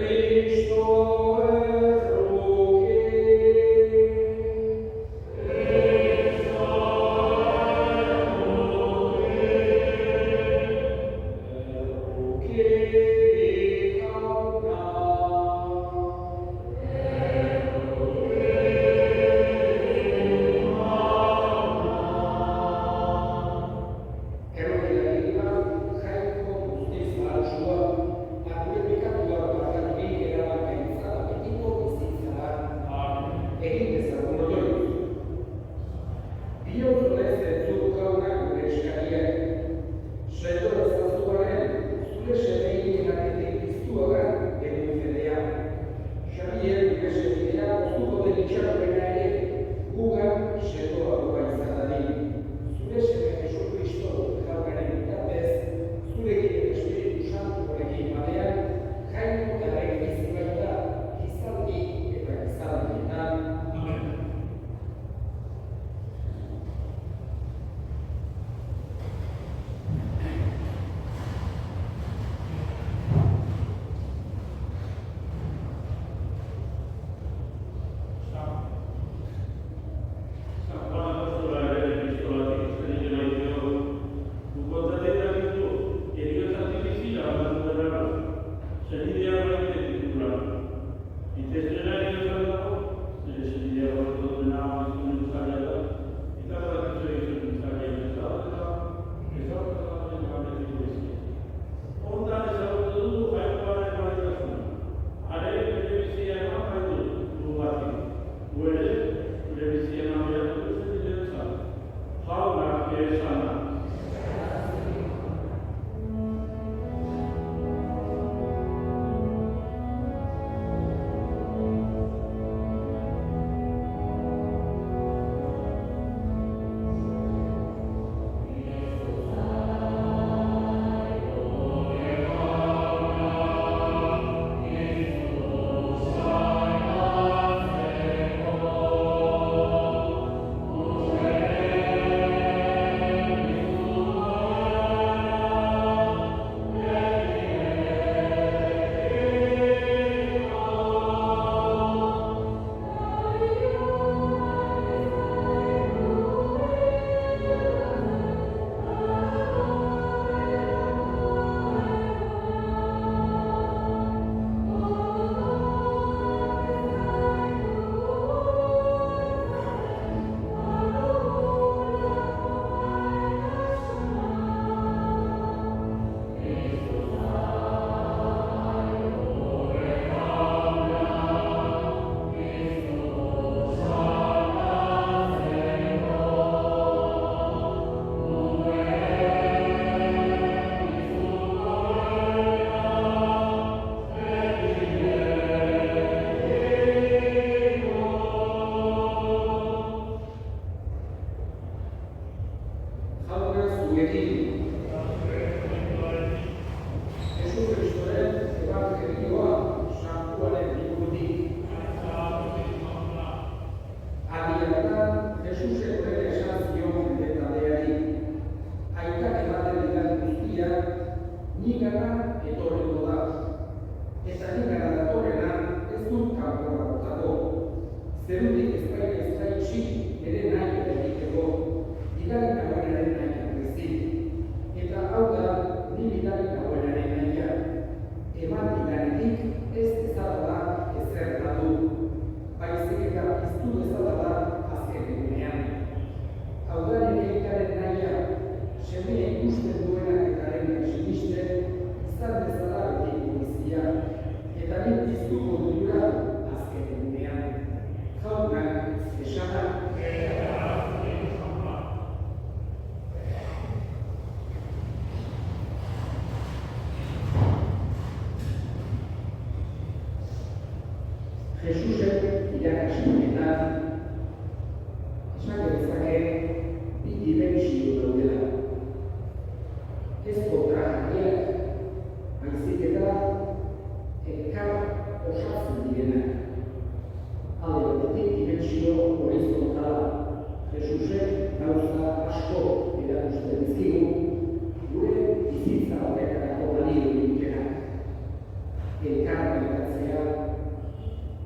Grazie.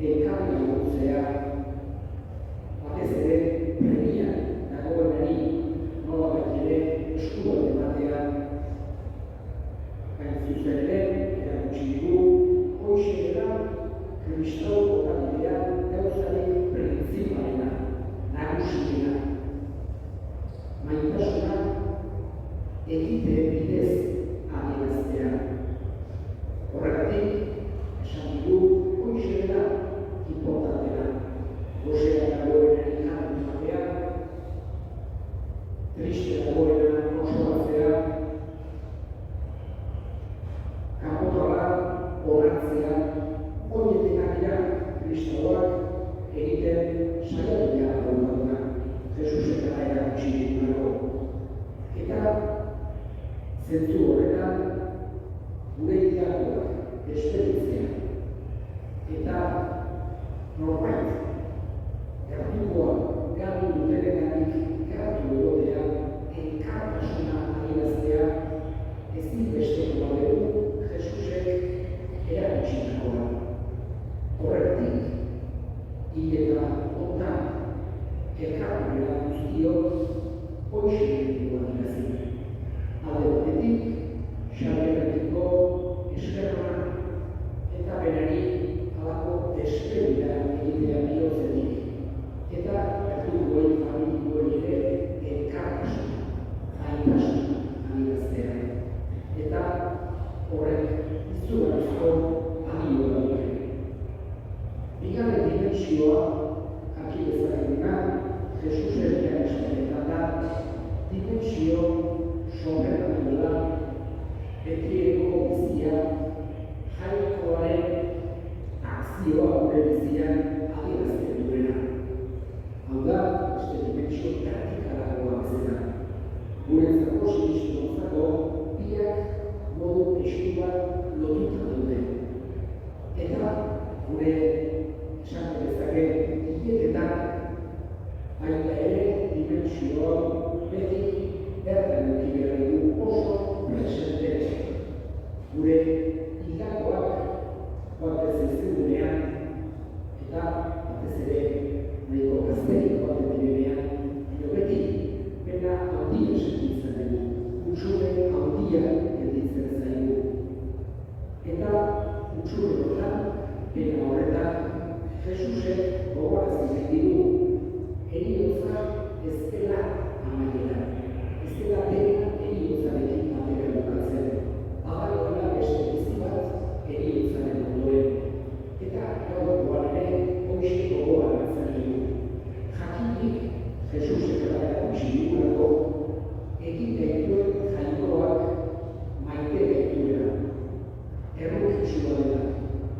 elkarri laguntzea, batez ere premia dagoenari nolabait ere eskuak ematea, hain zuzen ere, erakutsi digu, hoxe dela kristau okabidean gauzarik printzipalena, nagusiena. Maitasuna egite bidez adieraztea. Horregatik, esan digu, hoxe dela importantena. Gozea dagoenari jarri ematea, triste dagoena konsolatzea, kanpotola onartzea, horietenak dira kristauak egiten saiatu behar dagoena, Jesusek eta erakutsi ditugulako. Eta zentzu horretan gure diakoak esperitzea eta norbait erdukoa galdu dutenegatik garatu egotea elkartasuna adieraztea ezinbestekoa dugu Jesusek erakutsitakoa. Horregatik, hileta hontan elkarrera guztiok hoxe dugu adirazi. Alde batetik, Xabierretiko eskerra eta berari halako despedida egitea bihotzetik. Eta erdukoen familikoen ere elkartasuna, gaitasuna adieraztea. Eta horrek izugarrizko balio daude. Bigarren dimentsioa jakin dezakeguna Jesusen erakuspenetan da dimensio sobrenaturala betireko bizia jainkoaren akzioa gure bizian adierazten duena. Hau da, beste dimensio vertikalagoa bezala. Guretzako sinistunontzako biak modu estuan lotuta daude. Eta gure esan dezake hileketan baita ere dimentsioa beti bertan eduki behar dugu oso presente. Gure hildakoak batez ezkudunean eta batez ere nahiko gazterik baten direnean, beti pena handia sentitzen dugu, hutsune handia gelditzen zaigu. Eta hutsune horretan, pena horretan, Jesusek gogorazi digu heriotza ez dela amaiera, ez dela dena heriotzarekin batera bukatzen. Badagoela beste bizi bat heriotzaren ondoren. Eta gaurkoan ere hoxe gogoratzen dugu. Jakinik Jesusek erakutsi digulako egin gaituen jainkoak maite gaituela. Errokitsua dela,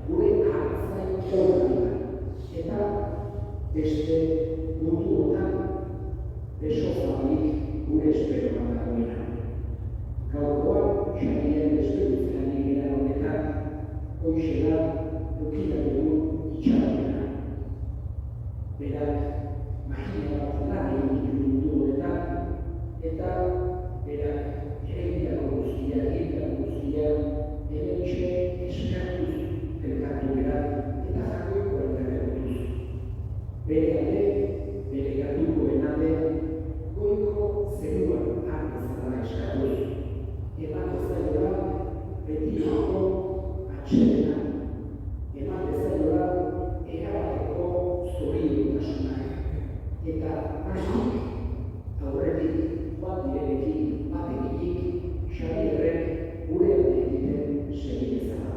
gure hartzain horra dela. Eta beste munduotan beso zabalik gure esperoan dagoena. Gaurkoan, Xabien esperitzen egera honetan, hoxe da dukita dugu itxaropena. Berak magina bat lan egin ditu mundu honetan, eta berak egitako guztia, hementxe eskartuz elkartu berak, eta jakoiko elkarrekotuz. Bere alde, bere gatukoen alde, goiko zeruan argazala eskatuz. Eman dezaiola betirako atxedena. Eman dezaiola erabateko zoriotasuna. Eta hastik aurretik bat direnekin batekinik Xabierrek gure alde egiten segidezala.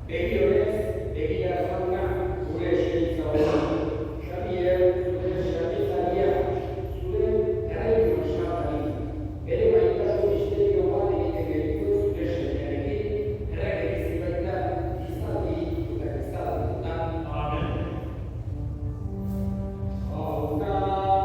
Begi honez, begira joan da, zure eskaintza hori. Xabier, zure xabiezaria, zure erraiko esmatari. Bere maitasun misterio bat egiten genituen zure semearekin, errak baita gizaldi eta gizaldutan. Amen. Hau da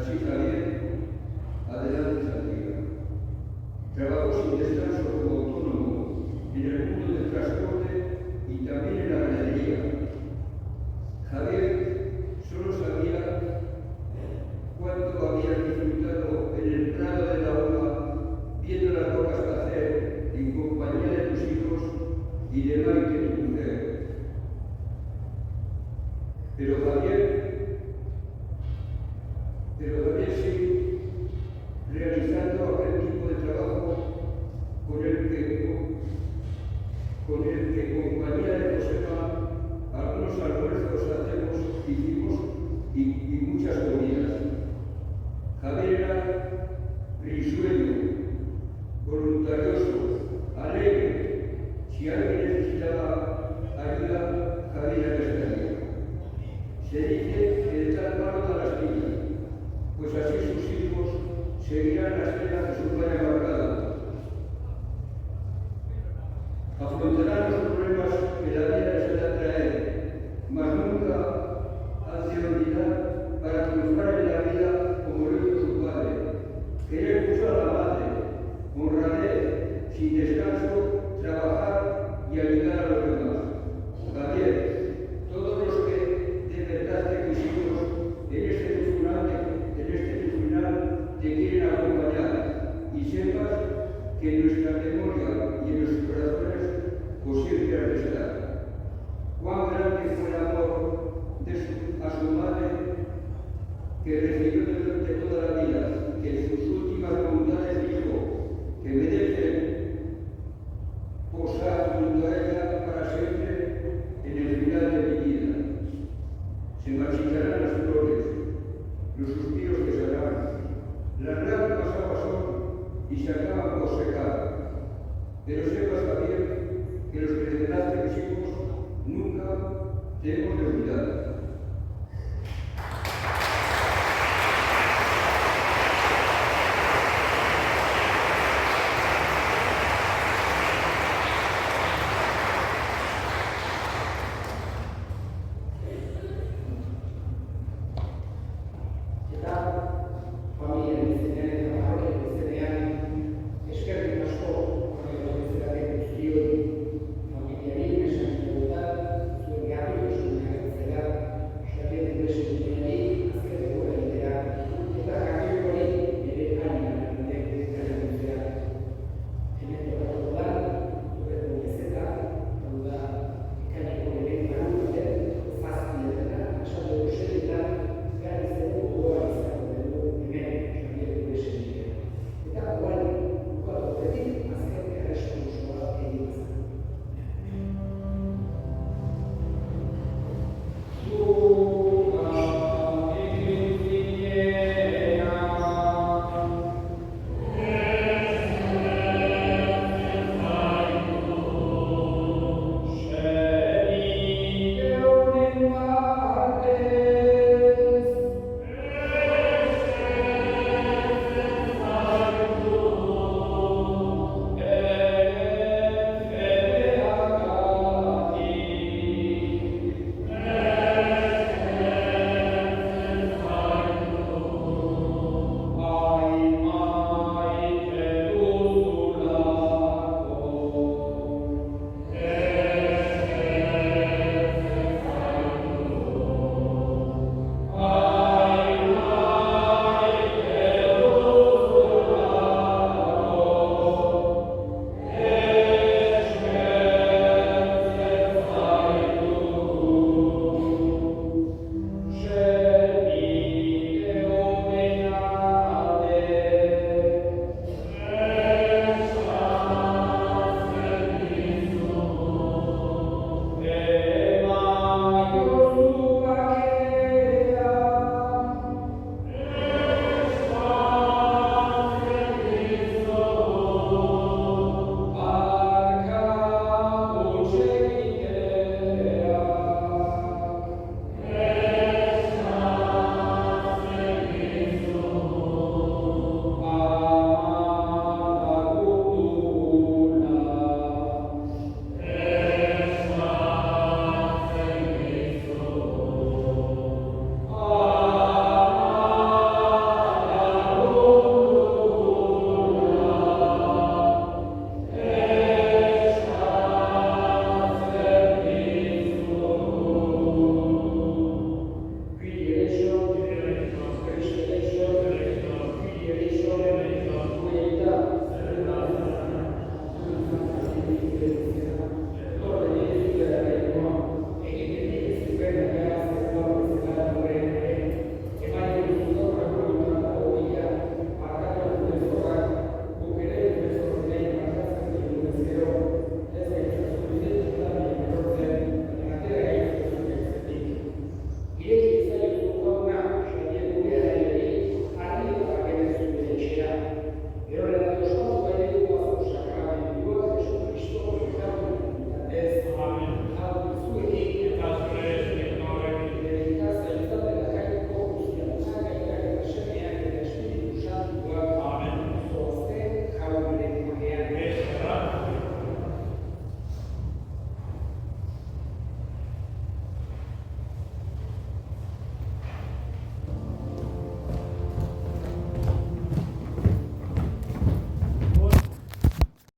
Así Javier, adelante Santiago. Trabajó sin descanso como autónomo en el mundo del transporte y también en la ganadería. Javier solo sabía cuánto había disfrutado en el prado de la uva, viendo las rocas nacer en compañía de tus hijos y de Maite, tu mujer. Pero Javier sí, realizando aquel tipo de trabajo con el que compañía de Josefa, algunos almuerzos hicimos y muchas comidas. Javier era risueño, voluntarioso, alegre. Si alguien necesitaba ayuda, Javier estaría. Se dice que de tal palo da la astilla, pues así sus hijos seguirán las venas de su padre marcado. Afrontarán los problemas que la vida les ha de traer, mas nunca han de olvidar para triunfar en la vida como lo hizo su padre. Querer mucho a la madre, honradez, sin descanso, trabajar y ayudar a los demás. Javier, todos los que de verdad te quisimos en este tu final te quieren acompañar y sepas que en nuestra memoria y en nuestros corazones por siempre has de estar. Cuán grande fue el amor a su madre que recibió durante toda la vida, que en sus últimas voluntades dijo que merecen posar junto a ella para siempre en el final de mi vida. Se marchitarán las flores, los suspiros que serán, las lágrimas aguas son y se acaban por secar. Pero sepas, Javier, que los que de verdad te quisimos nunca te hemos de olvidar.